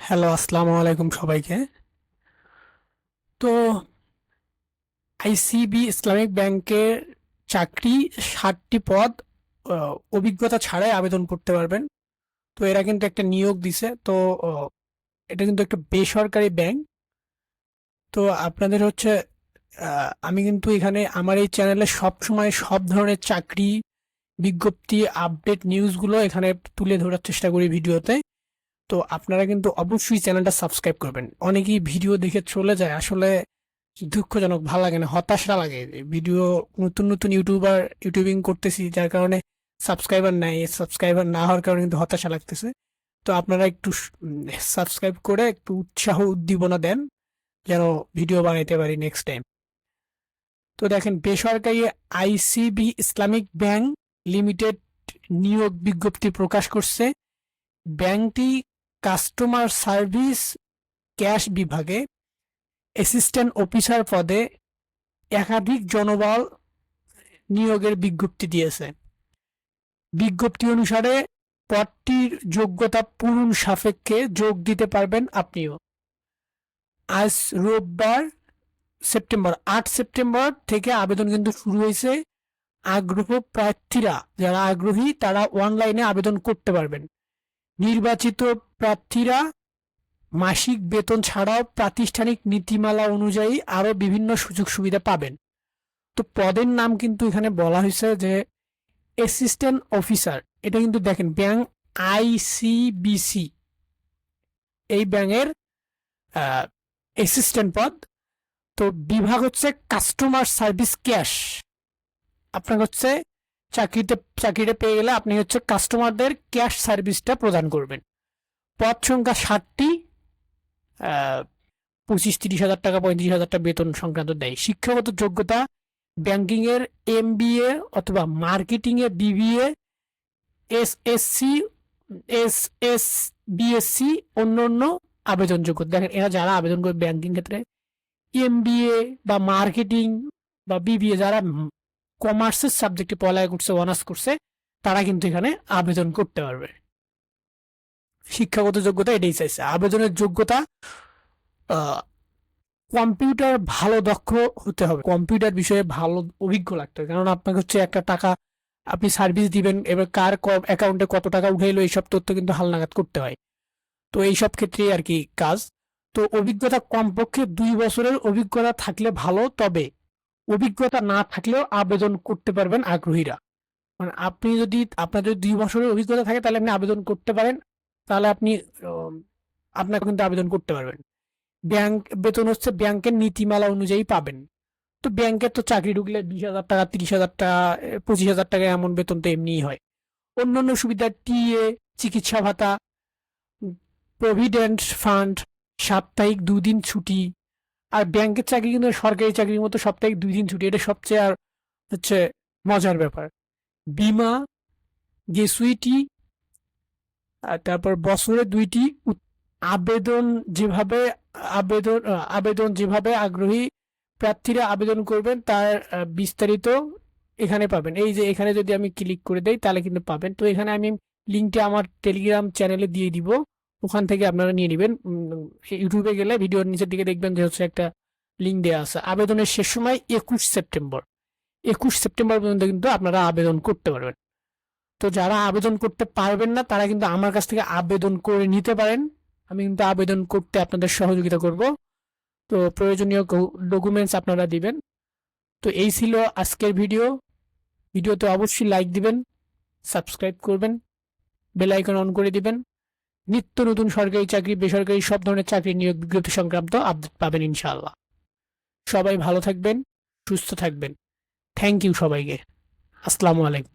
Hello, আসসালামু আলাইকুম সবাইকে। তো আইসিবি ইসলামিক ব্যাংকের চাকরি 60টি পদ অভিজ্ঞতা ছাড়াই আবেদন করতে পারবেন। তো এরা কিন্তু একটা নিয়োগ দিছে। তো এটা কিন্তু একটা বেসরকারি ব্যাংক। তো আপনাদের হচ্ছে আমি কিন্তু এখানে আমার এই চ্যানেলে সব সময় সব ধরনের চাকরি বিজ্ঞপ্তি আপডেট নিউজগুলো এখানে তুলে ধরার চেষ্টা করি ভিডিওতে। তো আপনারা কিন্তু অবশ্যই চ্যানেলটা সাবস্ক্রাইব করবেন। অনেকেই ভিডিও দেখে চলে যায়, আসলে দুঃখজনক, ভালো লাগে না, হতাশা লাগে। ভিডিও নতুন নতুন ইউটিউবিং করতেছি, যার কারণে সাবস্ক্রাইবার নাই, সাবস্ক্রাইবার না হওয়ার কারণে কিন্তু হতাশা লাগতেছে। তো আপনারা একটু সাবস্ক্রাইব করে একটু উৎসাহ উদ্দীপনা দেন, যেন ভিডিও বানাইতে পারি নেক্সট টাইম। তো দেখেন, বেসরকারি আইসিবি ইসলামিক ব্যাংক লিমিটেড নিয়োগ বিজ্ঞপ্তি প্রকাশ করছে। ব্যাংকটি কাস্টমার সার্ভিস ক্যাশ বিভাগে অ্যাসিস্ট্যান্ট অফিসার পদে একাধিক জনবল নিয়োগের বিজ্ঞপ্তি দিয়েছে। বিজ্ঞপ্তি অনুসারে পদটির যোগ্যতা পূরণ সাপেক্ষে যোগ দিতে পারবেন আপনিও। আজ রোববার 8 সেপ্টেম্বর থেকে আবেদন কিন্তু শুরু হয়েছে। যারা আগ্রহী তারা অনলাইনে আবেদন করতে পারবেন। নির্বাচিত প্রার্থীরা মাসিক বেতন ছাড়াও প্রাতিষ্ঠানিক নীতিমালা অনুযায়ী আরো বিভিন্ন সুযোগ সুবিধা পাবেন। তো পদের নাম কিন্তু এখানে বলা হয়েছে যে অ্যাসিস্ট্যান্ট অফিসার। এটা কিন্তু দেখেন, ব্যাংক আইসিবিসি এই ব্যাংকের অ্যাসিস্ট্যান্ট পদ। তো বিভাগ হচ্ছে কাস্টমার সার্ভিস ক্যাশ। আপনার হচ্ছে চাকরিটা পেয়ে গেলে আপনি হচ্ছে কাস্টমারদের ক্যাশ সার্ভিসটা প্রদান করবেন। পদ সংখ্যা 60টি। 25-30 হাজার টাকা, 35 হাজার টাকা বেতন সংক্রান্ত দেয়। শিক্ষাগত যোগ্যতা ব্যাংকিং এর MBA অথবা মার্কেটিং এ BBA, SSC, BSc অন্য আবেদনযোগ্য। দেখেন, এরা যারা আবেদন করে ব্যাংকিং ক্ষেত্রে MBA বা মার্কেটিং বা BBA, যারা কমার্সের সাবজেক্টে পড়ালেখা করছে, অনার্স করছে, তারা কিন্তু এখানে আবেদন করতে পারবে। শিক্ষাগত যোগ্যতা এটাই চাইছে। আবেদনের যোগ্যতা কম্পিউটার ভালো দক্ষ হতে হবে, কম্পিউটার বিষয়ে ভালো অভিজ্ঞ লাগতে হবে। কারণ আপনাকে হচ্ছে একটা টাকা আপনি সার্ভিস দিবেন, এবার কার অ্যাকাউন্টে কত টাকা উঠাইলো এইসব তথ্য কিন্তু হালনাগাদ করতে হয়। তো এইসব ক্ষেত্রে আর কি কাজ। তো অভিজ্ঞতা কমপক্ষে 2 বছরের অভিজ্ঞতা থাকলে ভালো, তবে অভিজ্ঞতা না থাকলেও আবেদন করতে পারবেন আগ্রহীরা। মানে আপনার যদি 2 বছরের অভিজ্ঞতা থাকে তাহলে আপনি আবেদন করতে পারেন। তাহলে আপনি আপনাকে কিন্তু আবেদন করতে পারবেন। ব্যাংক বেতন হচ্ছে ব্যাংকের নীতিমালা অনুযায়ী পাবেন। তো ব্যাংকের তো চাকরি ঢুকলে 20 হাজার টাকা, 30 হাজার টাকা, 25 হাজার টাকা এমন বেতন তো এমনিই হয়। অন্যান্য সুবিধা টিএ, চিকিৎসা ভাতা, প্রভিডেন্ট ফান্ড, সাপ্তাহিক 2 দিন ছুটি। আর ব্যাংকের চাকরি কিন্তু সরকারি চাকরির মতো সাপ্তাহিক 2 দিন ছুটি, এটা সবচেয়ে আর হচ্ছে মজার ব্যাপার। বিমা, গ্র্যাচুইটি, আর তারপর বছরে 2টি আবেদন যেভাবে আবেদন যেভাবে আগ্রহী প্রার্থীরা আবেদন করবেন তার বিস্তারিত এখানে পাবেন। এই যে এখানে যদি আমি ক্লিক করে দেই তাহলে কিন্তু পাবেন। তো এখানে আমি লিঙ্কটা আমার টেলিগ্রাম চ্যানেলে দিয়ে দিব, ওখান থেকে আপনারা নিয়ে নেবেন। ইউটিউবে গেলে ভিডিওর নিচের দিকে দেখবেন যে হচ্ছে একটা লিঙ্ক দেওয়া আছে। আবেদনের শেষ সময় 21 সেপ্টেম্বর। 21 সেপ্টেম্বর পর্যন্ত কিন্তু আপনারা আবেদন করতে পারবেন। তো যারা আবেদন করতে পারবেন না তারা কিন্তু আমার কাছ থেকে আবেদন করে নিতে পারেন। আমি কিন্তু আবেদন করতে আপনাদের সহযোগিতা করব। তো প্রয়োজনীয় ডকুমেন্টস আপনারা দিবেন। তো এই ছিল আজকের ভিডিওতে অবশ্যই লাইক দিবেন, সাবস্ক্রাইব করবেন, বেল আইকন অন করে দিবেন। নিত্য নতুন সরকারি চাকরি, বেসরকারি সব ধরনের চাকরি নিয়োগ বিজ্ঞপ্তি সংক্রান্ত আপডেট পাবেন ইনশাআল্লাহ। সবাই ভালো থাকবেন, সুস্থ থাকবেন। থ্যাংক ইউ সবাইকে। আসসালামু আলাইকুম।